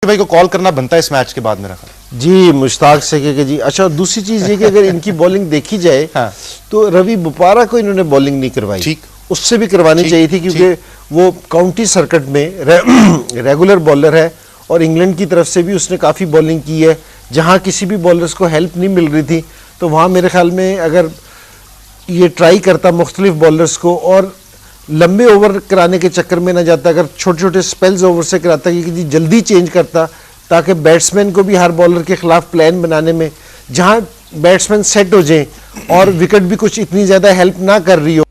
भाई को कॉल करना बनता है इस मैच के बाद मेरा ख्याल। जी मुश्ताक से कि जी अच्छा, दूसरी चीज ये कि अगर इनकी बॉलिंग देखी जाए हाँ। तो रवि बुपारा को इन्होंने बॉलिंग नहीं करवाई, ठीक, उससे भी करवानी चाहिए थी, क्योंकि वो काउंटी सर्किट में रेगुलर बॉलर है और इंग्लैंड की तरफ से भी उसने काफ़ी बॉलिंग की है। जहां किसी भी बॉलर्स को हेल्प नहीं मिल रही थी तो वहां मेरे ख्याल में अगर ये ट्राई करता मुख्तलिफ बॉलर्स को और लंबे ओवर कराने के चक्कर में ना जाता, अगर छोटे छोटे स्पेल्स ओवर से कराता कि जल्दी चेंज करता, ताकि बैट्समैन को भी हर बॉलर के खिलाफ प्लान बनाने में, जहां बैट्समैन सेट हो जाए और विकेट भी कुछ इतनी ज़्यादा हेल्प ना कर रही हो।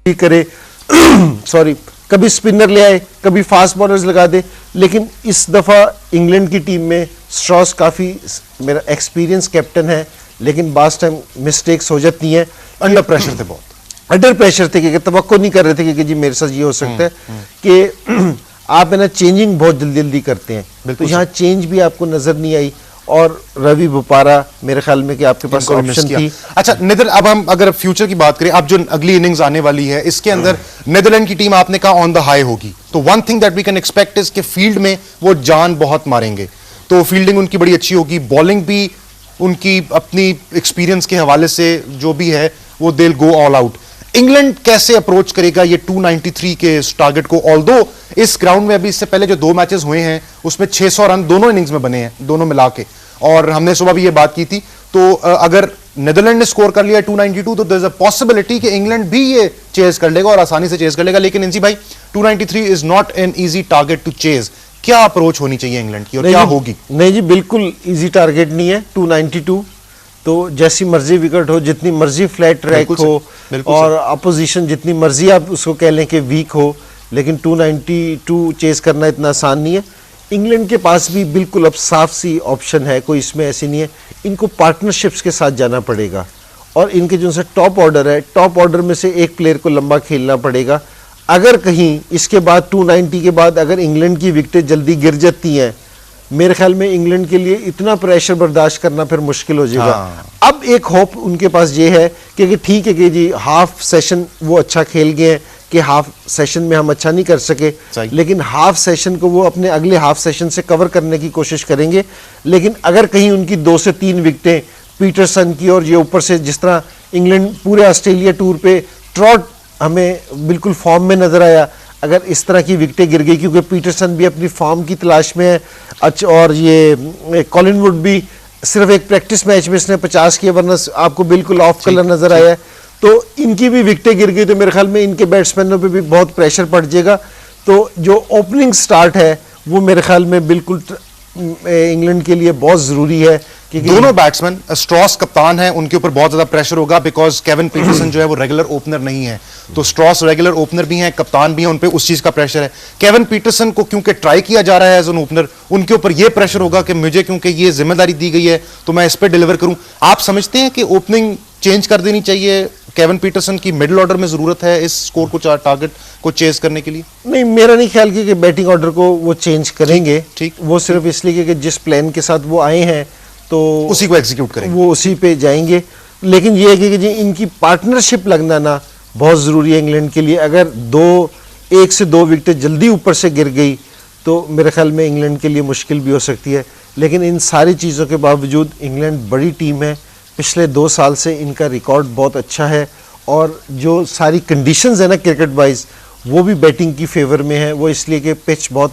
करे सॉरी, कभी स्पिनर ले आए, कभी फास्ट बॉलर्स लगा दे, लेकिन इस दफा इंग्लैंड की टीम में स्ट्रॉस काफी मेरा एक्सपीरियंस कैप्टन है, लेकिन बास टाइम मिस्टेक्स हो जाती हैं। अंडर प्रेशर थे, बहुत अंडर प्रेशर थे कि तवक्को नहीं कर रहे थे कि जी मेरे साथ ये हो सकता है कि आप है ना चेंजिंग बहुत जल्दी जल्दी करते हैं, तो यहाँ चेंज भी आपको नजर नहीं आई और रवि बुपारा मेरे ख्याल में कि आपके पास ऑप्शन थी। अच्छा अब हम अगर फ्यूचर की बात करें, अब जो अगली इनिंग्स आने वाली है इसके अंदर नीदरलैंड की टीम आपने कहा ऑन द हाई होगी, तो one thing that we can expect is कि फील्ड में वो जान बहुत मारेंगे, तो फील्डिंग उनकी बड़ी अच्छी होगी, बॉलिंग भी उनकी अपनी एक्सपीरियंस के हवाले से जो भी है वो दे गो ऑल आउट। इंग्लैंड कैसे अप्रोच करेगा ये 293 के इस टारगेट को? ऑल्दो इस ग्राउंड में अभी इससे पहले जो 2 मैचेस हुए हैं उसमें 600 रन दोनों इनिंग्स में बने हैं, दोनों मिला के, और हमने सुबह भी ये बात की थी, तो अगर नीदरलैंड ने स्कोर कर लिया 292 तो देयर इज अ पॉसिबिलिटी कि इंग्लैंड भी ये चेज कर लेगा और आसानी से चेज कर लेगा। लेकिन इनसी भाई 293 is not an easy target to chase, क्या अप्रोच होनी चाहिए इंग्लैंड की और क्या होगी? नहीं जी, बिल्कुल इजी टारगेट नहीं है 292, तो जैसी मर्जी विकेट हो, जितनी मर्जी फ्लैट ट्रैक हो और अपोजिशन जितनी मर्जी आप उसको कह लें कि वीक हो, लेकिन 292 चेज करना इतना आसान नहीं है। इंग्लैंड के पास भी बिल्कुल अब साफ सी ऑप्शन है, कोई इसमें ऐसी नहीं है, इनको पार्टनरशिप्स के साथ जाना पड़ेगा और इनके जो से टॉप ऑर्डर है, टॉप ऑर्डर में से एक प्लेयर को लंबा खेलना पड़ेगा। अगर कहीं इसके बाद 290 के बाद अगर इंग्लैंड की विकेटें जल्दी गिर जाती हैं, मेरे ख्याल में इंग्लैंड के लिए इतना प्रेशर बर्दाश्त करना फिर मुश्किल हो जाएगा। अब एक होप उनके पास ये है कि ठीक है कि जी हाफ सेशन वो अच्छा खेल गए हैं कि हाफ सेशन में हम अच्छा नहीं कर सके, लेकिन हाफ सेशन को वो अपने अगले हाफ सेशन से कवर करने की कोशिश करेंगे। लेकिन अगर कहीं उनकी 2 से 3 विकेटें पीटरसन की और ये ऊपर से जिस तरह इंग्लैंड पूरे ऑस्ट्रेलिया टूर पे ट्रॉट हमें बिल्कुल फॉर्म में नजर आया, अगर इस तरह की विकेटें गिर गई, क्योंकि पीटरसन भी अपनी फॉर्म की तलाश में है, अच्छा, और ये कॉलिनवुड भी सिर्फ एक प्रैक्टिस मैच में इसने 50 किया, वरना आपको बिल्कुल ऑफ कलर नजर आया है, तो इनकी भी विकेटें गिर गई तो मेरे ख्याल में इनके बैट्समैनों पे भी बहुत प्रेशर पड़ जाएगा। तो जो ओपनिंग स्टार्ट है वो मेरे ख्याल में बिल्कुल इंग्लैंड के लिए बहुत जरूरी है, क्योंकि दोनों बैट्समैन, स्ट्रॉस कप्तान है, उनके ऊपर बहुत ज्यादा प्रेशर होगा, बिकॉज केविन पीटरसन जो है वो रेगुलर ओपनर नहीं है, तो स्ट्रॉस रेगुलर ओपनर भी हैं, कप्तान भी हैं, उन पे उस चीज का प्रेशर है। केविन पीटरसन को क्योंकि ट्राई किया जा रहा है एज एन ओपनर, उनके ऊपर ये प्रेशर होगा कि मुझे क्योंकि ये जिम्मेदारी दी गई है तो मैं इस पर डिलीवर करूं। आप समझते हैं कि ओपनिंग चेंज कर देनी चाहिए, केविन पीटरसन की मिडिल ऑर्डर में जरूरत है इस स्कोर को, टारगेट को चेज करने के लिए? नहीं, मेरा नहीं ख्याल कि बैटिंग ऑर्डर को वो चेंज करेंगे, ठीक, वो सिर्फ इसलिए कि जिस प्लान के साथ वो आए हैं तो उसी को एग्जीक्यूट करेंगे, वो उसी पे जाएंगे। लेकिन ये है कि जी इनकी पार्टनरशिप लगना ना बहुत जरूरी है इंग्लैंड के लिए। अगर 1 से 2 विकेटें जल्दी ऊपर से गिर गई तो मेरे ख्याल में इंग्लैंड के लिए मुश्किल भी हो सकती है। लेकिन इन सारी चीज़ों के बावजूद इंग्लैंड बड़ी टीम है, पिछले 2 साल से इनका रिकॉर्ड बहुत अच्छा है और जो सारी कंडीशंस है ना क्रिकेट वाइज वो भी बैटिंग की फेवर में है, वो इसलिए कि पिच बहुत